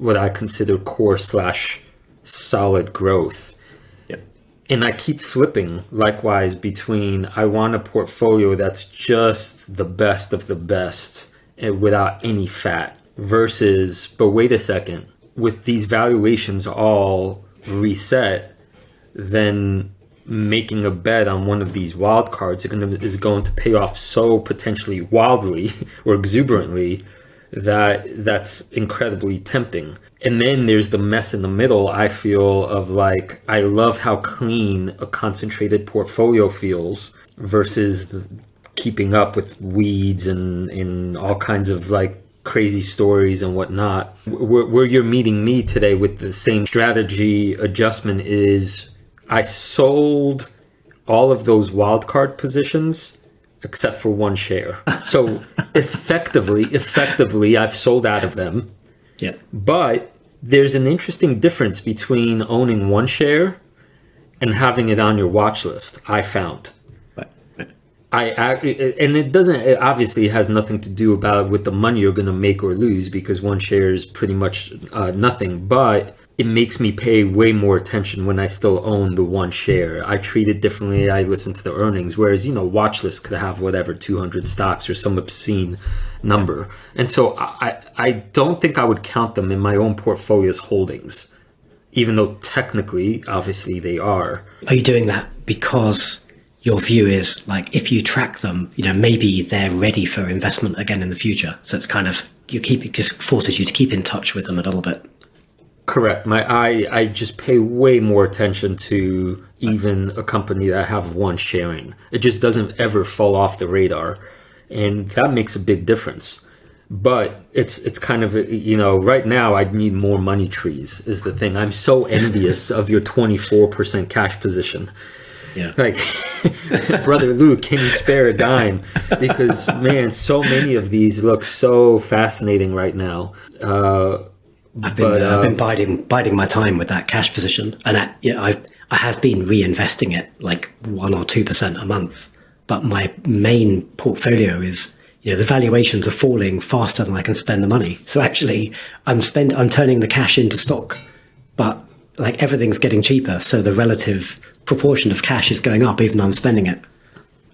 what I consider core slash solid growth. Yep. And I keep flipping likewise between I want a portfolio that's just the best of the best and without any fat versus, but wait a second, with these valuations all reset, then making a bet on one of these wild cards is going to pay off so potentially wildly or exuberantly that's incredibly tempting. And then there's the mess in the middle, I feel, of like, I love how clean a concentrated portfolio feels versus keeping up with weeds and all kinds of like crazy stories and whatnot. Where you're meeting me today with the same strategy adjustment is I sold all of those wildcard positions except for one share. So effectively, I've sold out of them. Yeah. But there's an interesting difference between owning one share and having it on your watch list, I found. And it obviously has nothing to do with the money you're going to make or lose, because one share is pretty much nothing, but it makes me pay way more attention when I still own the one share. I treat it differently. I listen to the earnings, whereas, watch list could have whatever, 200 stocks or some obscene number. And so I don't think I would count them in my own portfolio's holdings, even though technically, obviously they are. Are you doing that because your view is like, if you track them, maybe they're ready for investment again in the future? So it's kind of, it just forces you to keep in touch with them a little bit. Correct. I just pay way more attention to even a company that I have one sharing. It just doesn't ever fall off the radar. And that makes a big difference. But it's kind of, right now I need more money trees is the thing. I'm so envious of your 24% cash position. Yeah. Like, brother Luke, can you spare a dime? Because, man, so many of these look so fascinating right now. I've been biding my time with that cash position, and I have been reinvesting it like 1 or 2% a month. But my main portfolio is, the valuations are falling faster than I can spend the money. So actually, I'm turning the cash into stock, but like everything's getting cheaper, so the relative proportion of cash is going up, even though I'm spending it.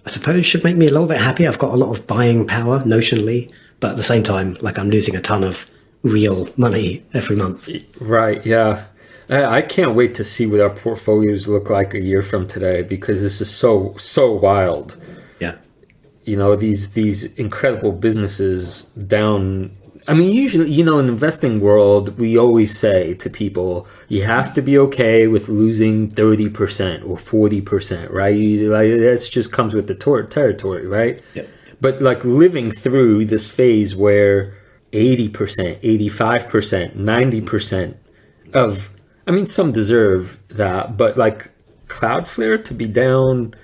I suppose it should make me a little bit happy. I've got a lot of buying power notionally, but at the same time, like I'm losing a ton of real money every month. Right. Yeah. I can't wait to see what our portfolios look like a year from today, because this is so wild. Yeah. These incredible businesses down. I mean, usually, in the investing world, we always say to people, you have to be okay with losing 30% or 40%, right? That just comes with the territory, right? Yeah. But like living through this phase where 80%, 85%, 90% of, some deserve that, but like Cloudflare to be down,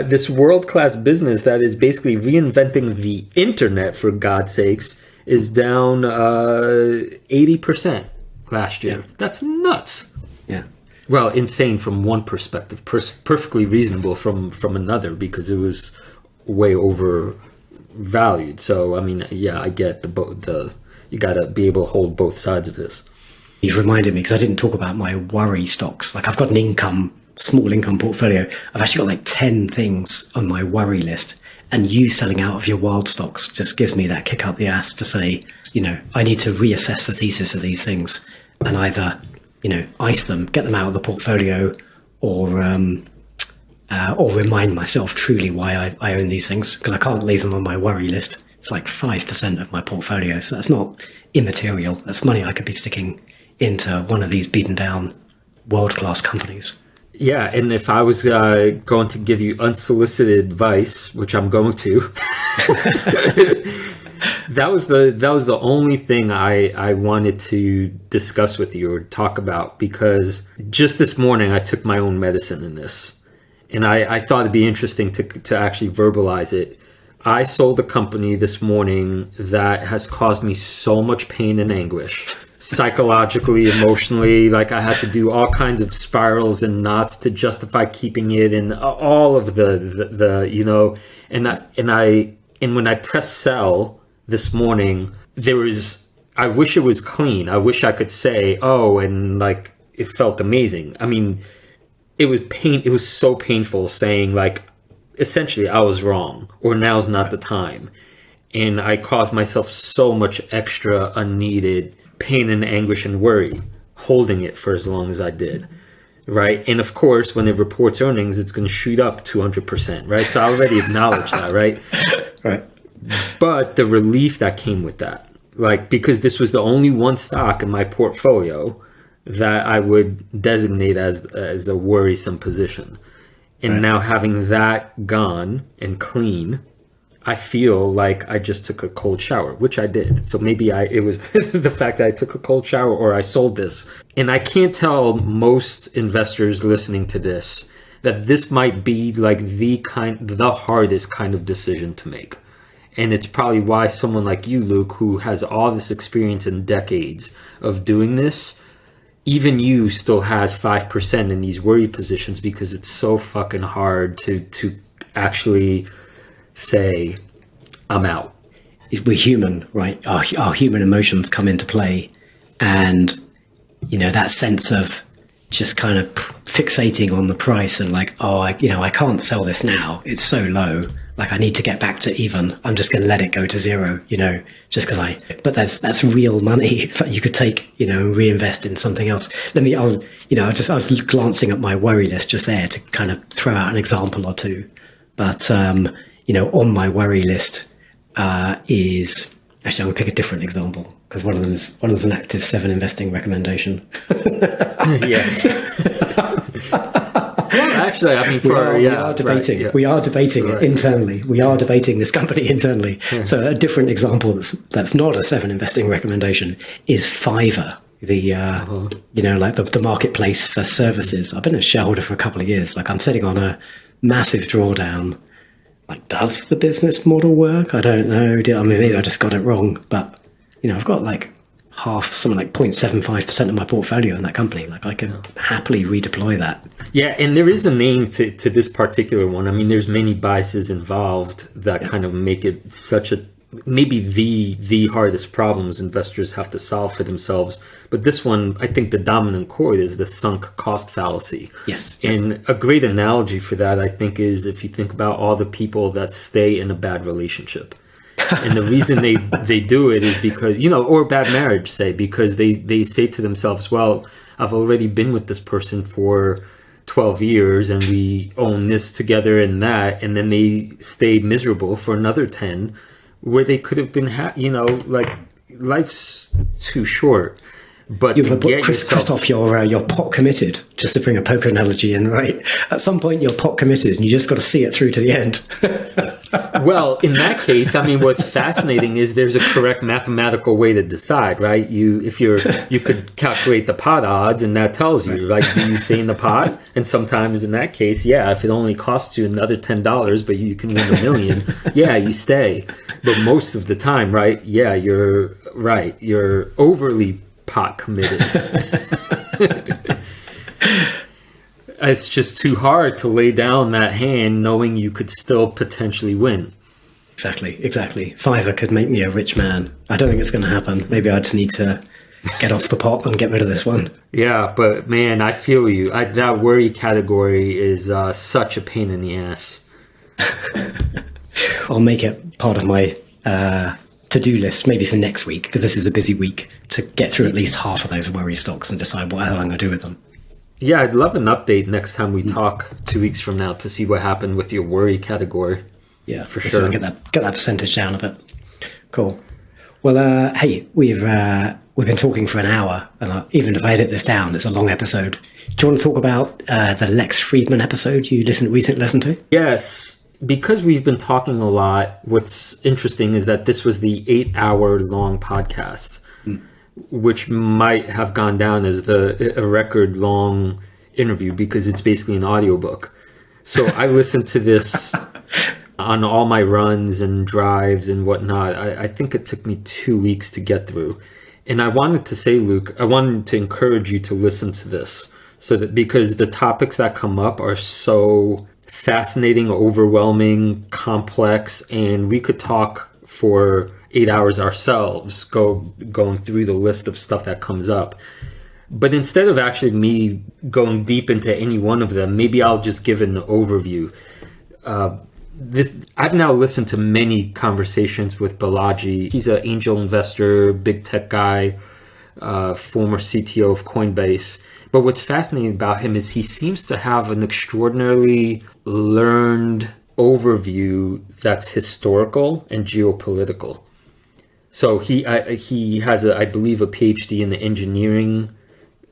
this world-class business that is basically reinventing the internet, for God's sakes, is down 80% last year. Yeah. That's nuts. Yeah. Well, insane from one perspective, perfectly reasonable from another, because it was way overvalued. So, I get the you got to be able to hold both sides of this. You've reminded me, because I didn't talk about my worry stocks. Like, I've got an small income portfolio. I've actually got like 10 things on my worry list. And you selling out of your wild stocks just gives me that kick up the ass to say, I need to reassess the thesis of these things and either, ice them, get them out of the portfolio, or remind myself truly why I own these things, because I can't leave them on my worry list. It's like 5% of my portfolio. So that's not immaterial. That's money I could be sticking into one of these beaten down world-class companies. Yeah, and if I was going to give you unsolicited advice, which I'm going to, that was the only thing I wanted to discuss with you or talk about, because just this morning I took my own medicine in this, and I thought it'd be interesting to actually verbalize it. I sold a company this morning that has caused me so much pain and anguish. Psychologically, emotionally, like I had to do all kinds of spirals and knots to justify keeping it, and all of the and when I pressed sell this morning, I wish it was clean. I wish I could say, oh, and like it felt amazing. I mean, it was so painful saying like, essentially I was wrong, or now's not the time. And I caused myself so much extra unneeded pain and anguish and worry holding it for as long as I did. Right. And of course, when it reports earnings, it's going to shoot up 200%. Right. So I already acknowledged that. Right. Right. But the relief that came with that, like, because this was the only one stock in my portfolio that I would designate as a worrisome position. And right. Now having that gone and clean, I feel like I just took a cold shower, which I did. So maybe it was the fact that I took a cold shower or I sold this. And I can't tell most investors listening to this that this might be like the hardest kind of decision to make. And it's probably why someone like you, Luke, who has all this experience and decades of doing this, even you still has 5% in these worry positions, because it's so fucking hard to actually say, I'm out. We're human, right? Our human emotions come into play. And, that sense of just kind of fixating on the price and like, oh, I can't sell this now. It's so low. Like, I need to get back to even. I'm just going to let it go to zero, just because but that's real money that you could take, and reinvest in something else. I was glancing at my worry list just there to kind of throw out an example or two. But, on my worry list is, actually, I'm going to pick a different example because one of them is an active 7 investing recommendation. Yeah. Well, actually, I mean, we are debating it internally. We are debating this company internally. Yeah. So a different example that's not a 7 investing recommendation is Fiverr, the the marketplace for services. I've been a shareholder for a couple of years. Like, I'm sitting on a massive drawdown. Like, does the business model work? I don't know. Maybe I just got it wrong. But I've got like something like 0.75% of my portfolio in that company. Like, I can happily redeploy that. Yeah, and there is a name to this particular one. I mean, there's many biases involved that kind of make it such a, maybe the hardest problems investors have to solve for themselves. But this one, I think the dominant chord is the sunk cost fallacy. Yes. And a great analogy for that, I think, is if you think about all the people that stay in a bad relationship. And the reason they do it is because, or bad marriage, say, because they say to themselves, well, I've already been with this person for 12 years and we own this together and that. And then they stay miserable for another 10, where they could have been, like, life's too short. But Krzysztof, you're pot committed. Just to bring a poker analogy in, right? At some point, you're pot committed, and you just got to see it through to the end. Well, in that case, I mean, what's fascinating is there's a correct mathematical way to decide, right? You could calculate the pot odds, and that tells you, like, do you stay in the pot? And sometimes, in that case, yeah, if it only costs you another $10, but you can win $1 million, yeah, you stay. But most of the time, right? Yeah, you're right. You're overly pot committed. It's just too hard to lay down that hand knowing you could still potentially win. Exactly. Fiverr could make me a rich man. I don't think it's going to happen. Maybe I just need to get off the pot and get rid of this one. Yeah, but man, I feel you. That worry category is such a pain in the ass. I'll make it part of my to-do list maybe for next week, because this is a busy week, to get through at least half of those worry stocks and decide what I'm going to do with them. Yeah, I'd love an update next time we talk 2 weeks from now to see what happened with your worry category. Yeah, for sure. Get that percentage down a bit. Cool. Well, hey, we've been talking for an hour, and even if I edit this down, it's a long episode. Do you want to talk about the Lex Friedman episode you recently listened to? Yes. Because we've been talking a lot, what's interesting is that this was the 8-hour long podcast, which might have gone down as a record long interview because it's basically an audiobook. So I listened to this on all my runs and drives and whatnot. I think it took me 2 weeks to get through. And I wanted to say, Luke, I wanted to encourage you to listen to this because the topics that come up are so fascinating, overwhelming, complex, and we could talk for 8 hours ourselves going through the list of stuff that comes up. But instead of actually me going deep into any one of them, maybe I'll just give an overview. I've now listened to many conversations with Balaji. He's an angel investor, big tech guy, former CTO of Coinbase. But what's fascinating about him is he seems to have an extraordinarily learned overview that's historical and geopolitical. So he has, I believe, a PhD in engineering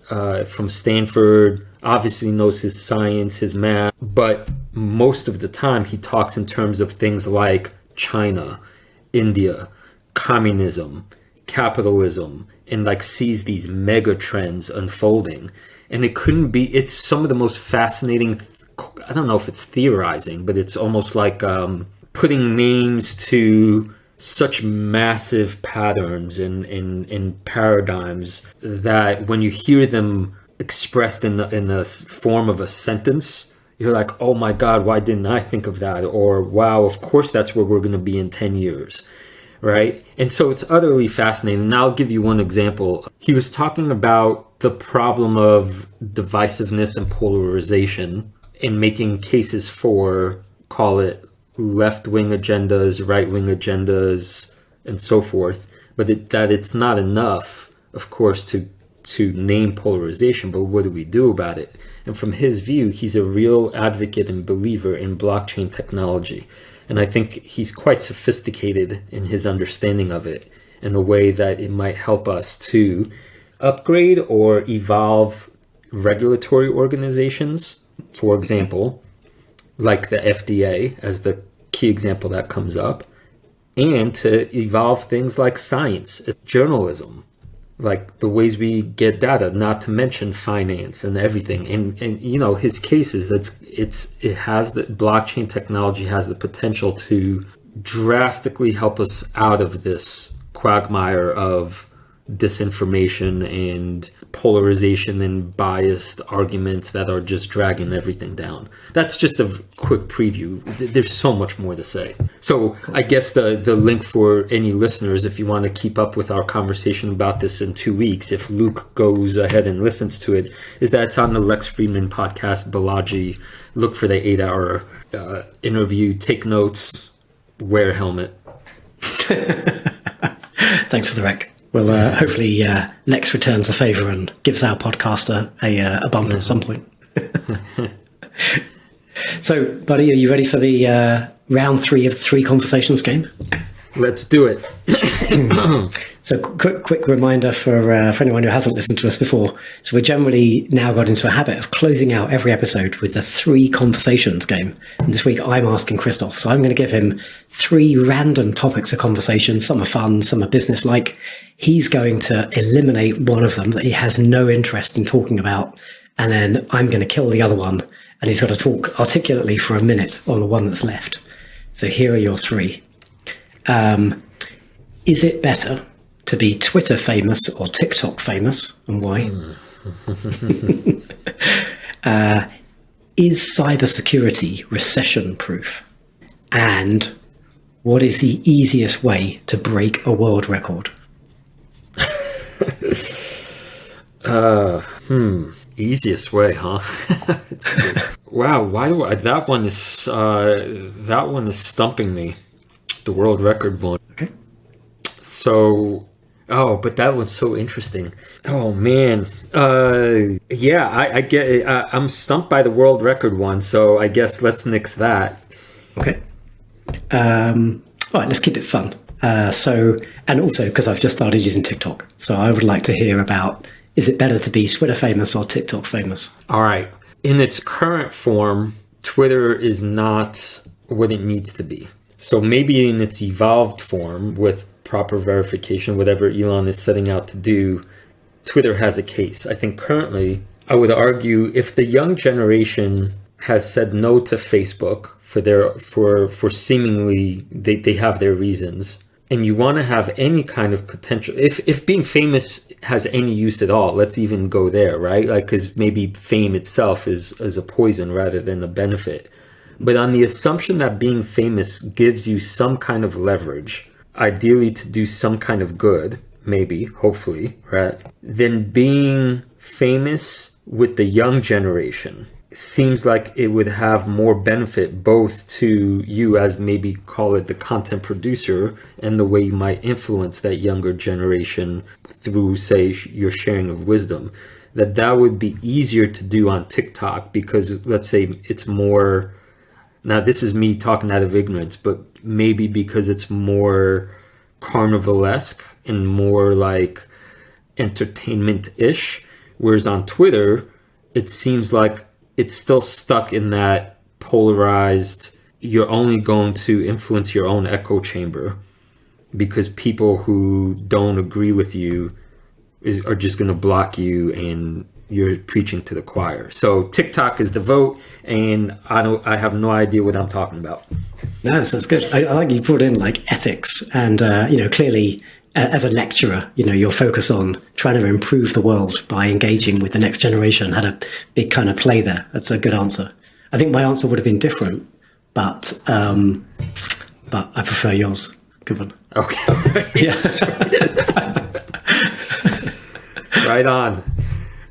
from Stanford, obviously knows his science, his math, but most of the time he talks in terms of things like China, India, communism, capitalism, and like sees these mega trends unfolding. And it's some of the most fascinating, I don't know if it's theorizing, but it's almost like putting names to such massive patterns and paradigms that when you hear them expressed in the form of a sentence, you're like, oh my God, why didn't I think of that? Or wow, of course that's where we're going to be in 10 years, right? And so it's utterly fascinating. And I'll give you one example. He was talking about the problem of divisiveness and polarization and making cases for, call it, left-wing agendas, right-wing agendas, and so forth. But that it's not enough, of course, to name polarization, but what do we do about it? And from his view, he's a real advocate and believer in blockchain technology. And I think he's quite sophisticated in his understanding of it and the way that it might help us to upgrade or evolve regulatory organizations, for example, like the FDA as the key example that comes up, and to evolve things like science, journalism, like the ways we get data, not to mention finance and everything. And you know, his case is it has the blockchain technology has the potential to drastically help us out of this quagmire of disinformation and polarization and biased arguments that are just dragging everything down. That's just a quick preview. There's so much more to say. So I guess the link for any listeners, if you want to keep up with our conversation about this in 2 weeks, if Luke goes ahead and listens to it, is that it's on the Lex Fridman podcast, Balaji. Look for the 8-hour interview, take notes, wear a helmet. Thanks for the rec. Well, hopefully Lex returns the favour and gives our podcaster a bump at some point. So, buddy, are you ready for the round 3 of 3 conversations game? Let's do it. So quick reminder for anyone who hasn't listened to us before. So we generally now got into a habit of closing out every episode with the 3 conversations game. And this week I'm asking Krzysztof. So I'm going to give him 3 random topics of conversation. Some are fun, some are business-like. He's going to eliminate one of them that he has no interest in talking about. And then I'm going to kill the other one. And he's got to talk articulately for a minute on the one that's left. So here are your 3. Is it better to be Twitter famous or TikTok famous, and why? Is cybersecurity recession proof? And what is the easiest way to break a world record? Easiest way, huh? Wow, why do that one is stumping me. The world record one. Okay. So, but that one's so interesting. Oh man, yeah, I get it. I'm stumped by the world record one, so I guess let's nix that. Okay. All right, let's keep it fun. And also because I've just started using TikTok, so I would like to hear about: is it better to be Twitter famous or TikTok famous? All right. In its current form, Twitter is not what it needs to be. So maybe in its evolved form with proper verification, whatever Elon is setting out to do, Twitter has a case. I think currently, I would argue if the young generation has said no to Facebook for seemingly they have their reasons, and you want to have any kind of potential, if being famous has any use at all, let's even go there, right? Like, because maybe fame itself is a poison rather than a benefit. But on the assumption that being famous gives you some kind of leverage, ideally to do some kind of good, maybe, hopefully, right? Then being famous with the young generation seems like it would have more benefit both to you as maybe call it the content producer and the way you might influence that younger generation through, say, your sharing of wisdom. That would be easier to do on TikTok because, let's say, it's more, now this is me talking out of ignorance, but maybe because it's more carnivalesque and more like entertainment-ish, whereas on Twitter, it seems like it's still stuck in that polarized, you're only going to influence your own echo chamber because people who don't agree with you are just going to block you and you're preaching to the choir. So TikTok is the vote, and I have no idea what I'm talking about. No, that's good. I like you brought in like ethics and, clearly as a lecturer, your focus on trying to improve the world by engaging with the next generation had a big kind of play there. That's a good answer. I think my answer would have been different, but I prefer yours. Good one. Okay. Yes. Right on.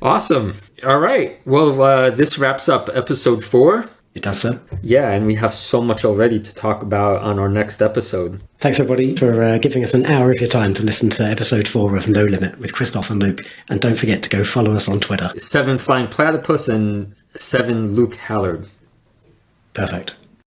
Awesome. All right. Well, this wraps up episode 4. It does so. Yeah, and we have so much already to talk about on our next episode. Thanks, everybody, for giving us an hour of your time to listen to episode 4 of No Limit with Krzysztof and Luke. And don't forget to go follow us on Twitter. 7 Flying Platypus and 7 Luke Hallard. Perfect.